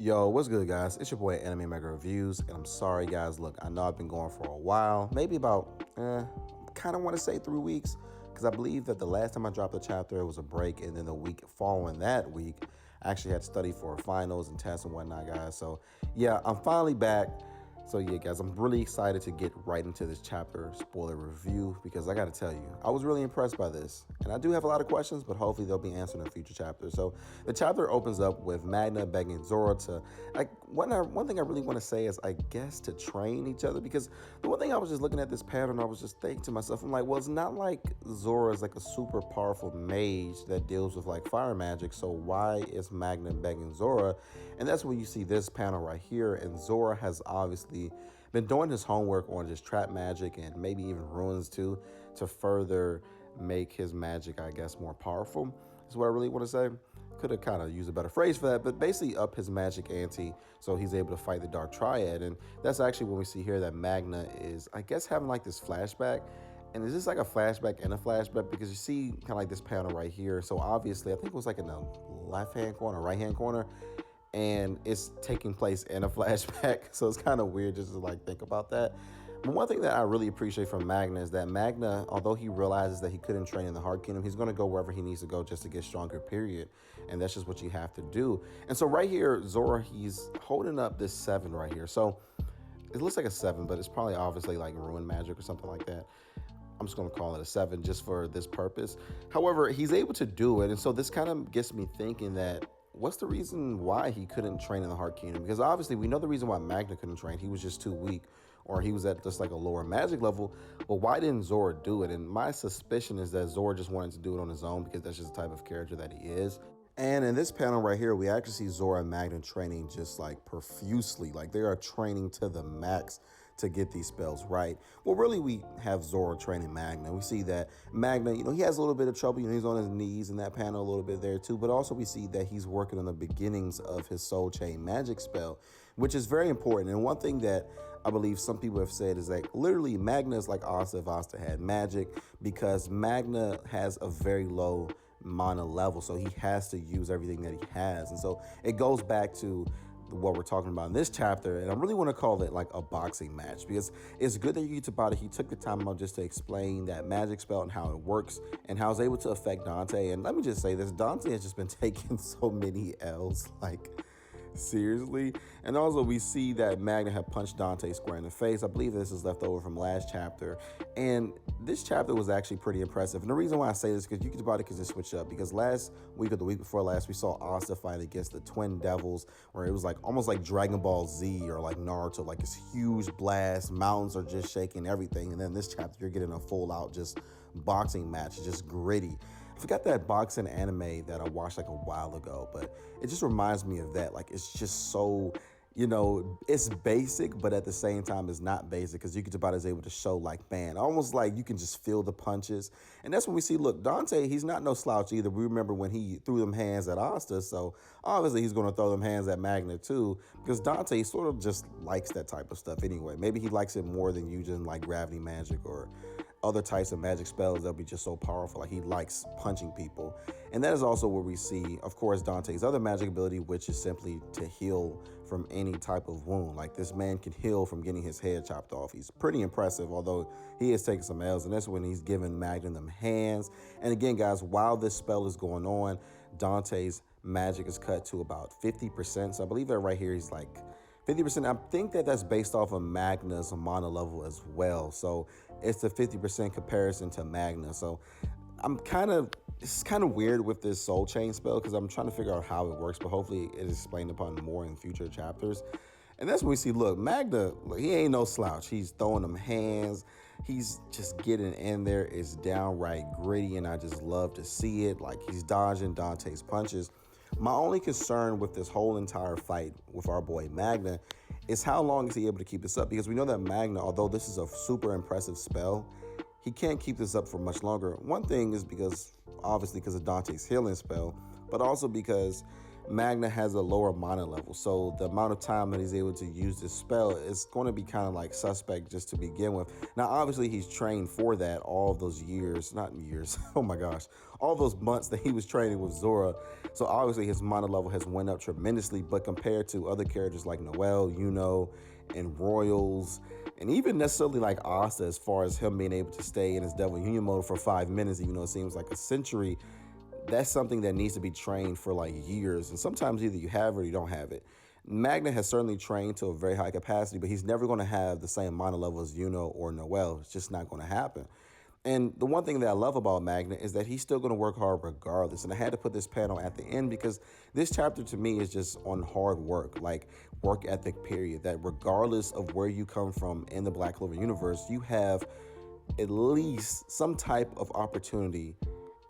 Yo, what's good, guys? It's your boy Anime Mega Reviews, and I'm sorry, guys. Look, I know I've been going for a while, maybe about, kind of want to say 3 weeks, because I believe that the last time I dropped a chapter, it was a break, and then the week following that week, I actually had to study for finals and tests and whatnot, guys. So, yeah, I'm finally back. So yeah, guys, I'm really excited to get right into this chapter spoiler review because I got to tell you, I was really impressed by this. And I do have a lot of questions, but hopefully they'll be answered in future chapters. So the chapter opens up with Magna begging Zora to, one thing I really want to say is, I guess, to train each other, because the one thing I was just looking at this pattern, I was just thinking to myself, I'm like, well, it's not like Zora is like a super powerful mage that deals with like fire magic. So why is Magna begging Zora? And that's when you see this panel right here. And Zora has obviously been doing his homework on just trap magic and maybe even runes too, to further make his magic, I guess, more powerful, is what I really want to say. Could have kind of used a better phrase for that, but basically up his magic ante so he's able to fight the Dark Triad. And that's actually when we see here that Magna is, I guess, having like this flashback. And is this like a flashback and a flashback? Because you see kind of like this panel right here. So obviously, I think it was like in the left-hand corner, right-hand corner, and it's taking place in a flashback. So it's kind of weird just to like think about that. But one thing that I really appreciate from Magna is that Magna, although he realizes that he couldn't train in the Heart Kingdom, he's going to go wherever he needs to go just to get stronger, period. And that's just what you have to do. And so right here, Zora, he's holding up this 7 right here. So it looks like a 7, but it's probably obviously like ruin magic or something like that. I'm just going to call it a 7 just for this purpose. However, he's able to do it. And so this kind of gets me thinking that, what's the reason why he couldn't train in the Heart Kingdom? Because obviously we know the reason why Magna couldn't train. He was just too weak, or he was at just like a lower magic level. But why didn't Zora do it? And my suspicion is that Zora just wanted to do it on his own because that's just the type of character that he is. And in this panel right here, we actually see Zora and Magna training just like profusely. Like they are training to the max to get these spells right. Well, really, we have Zora training Magna. We see that Magna, he has a little bit of trouble. He's on his knees in that panel a little bit there too. But also we see that he's working on the beginnings of his soul chain magic spell, which is very important. And one thing that I believe some people have said is that literally Magna is like Asta if Asta had magic, because Magna has a very low mana level. So he has to use everything that he has. And so it goes back to what we're talking about in this chapter, and I really want to call it like a boxing match, because it's good that he took the time out just to explain that magic spell and how it works and how it's able to affect Dante. And let me just say this, Dante has just been taking so many L's, like seriously. And also we see that Magna had punched Dante square in the face. I believe this is left over from last chapter, and this chapter was actually pretty impressive. And the reason why I say this is because Yukitsubara can just switch up, because last week or the week before last we saw Asta fight against the Twin Devils, where it was like almost like Dragon Ball Z or like Naruto, like this huge blast, mountains are just shaking, everything. And then this chapter you're getting a full out just boxing match, just gritty. I forgot that boxing anime that I watched like a while ago, but it just reminds me of that. Like it's just so, it's basic, but at the same time it's not basic, because Yukitsubara is able to show like, man, almost like you can just feel the punches. And that's when we see, look, Dante, he's not no slouch either. We remember when he threw them hands at Asta, so obviously he's going to throw them hands at Magna too, because Dante sort of just likes that type of stuff anyway. Maybe he likes it more than using like gravity magic or other types of magic spells that'll be just so powerful. Like he likes punching people. And that is also where we see, of course, Dante's other magic ability, which is simply to heal from any type of wound. Like this man can heal from getting his head chopped off. He's pretty impressive, although he is taking some L's, and that's when he's giving Magna them hands. And again, guys, while this spell is going on, Dante's magic is cut to about 50%. So I believe that right here he's like 50%. I think that that's based off of Magna's mana level as well. So it's the 50% comparison to Magna. So it's kind of weird with this soul chain spell, because I'm trying to figure out how it works, but hopefully it is explained upon more in future chapters. And that's when we see, look, Magna, he ain't no slouch. He's throwing them hands. He's just getting in there. It's downright gritty, and I just love to see it. Like he's dodging Dante's punches. My only concern with this whole entire fight with our boy Magna is how long is he able to keep this up? Because we know that Magna, although this is a super impressive spell, he can't keep this up for much longer. One thing is obviously because of Dante's healing spell, but also because Magna has a lower mana level. So the amount of time that he's able to use this spell is going to be kind of like suspect just to begin with. Now, obviously, he's trained for that all of those years, not years, oh my gosh, all those months that he was training with Zora. So obviously his mana level has went up tremendously, but compared to other characters like Noelle, and Royals, and even necessarily like Asta, as far as him being able to stay in his Devil Union mode for 5 minutes, even though it seems like a century, that's something that needs to be trained for like years. And sometimes either you have it or you don't have it. Magna has certainly trained to a very high capacity, but he's never going to have the same mana level as or Noelle. It's just not going to happen. And the one thing that I love about Magna is that he's still going to work hard regardless. And I had to put this panel at the end because this chapter to me is just on hard work, like work ethic period, that regardless of where you come from in the Black Clover universe, you have at least some type of opportunity,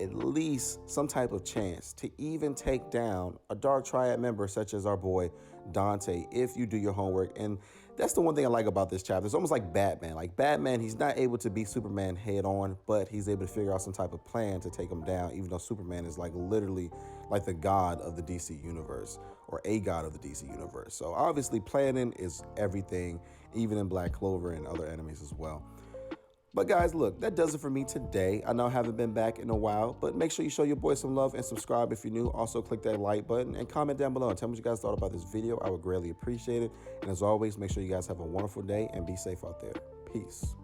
at least some type of chance to even take down a Dark Triad member such as our boy Dante if you do your homework. And that's the one thing I like about this chapter. It's almost like Batman. Like Batman, he's not able to beat Superman head on, but he's able to figure out some type of plan to take him down, even though Superman is like literally like the god of the DC universe, or a god of the DC universe. So obviously planning is everything, even in Black Clover and other enemies as well. But guys, look, that does it for me today. I know I haven't been back in a while, but make sure you show your boy some love and subscribe if you're new. Also, click that like button and comment down below and tell me what you guys thought about this video. I would greatly appreciate it. And as always, make sure you guys have a wonderful day and be safe out there. Peace.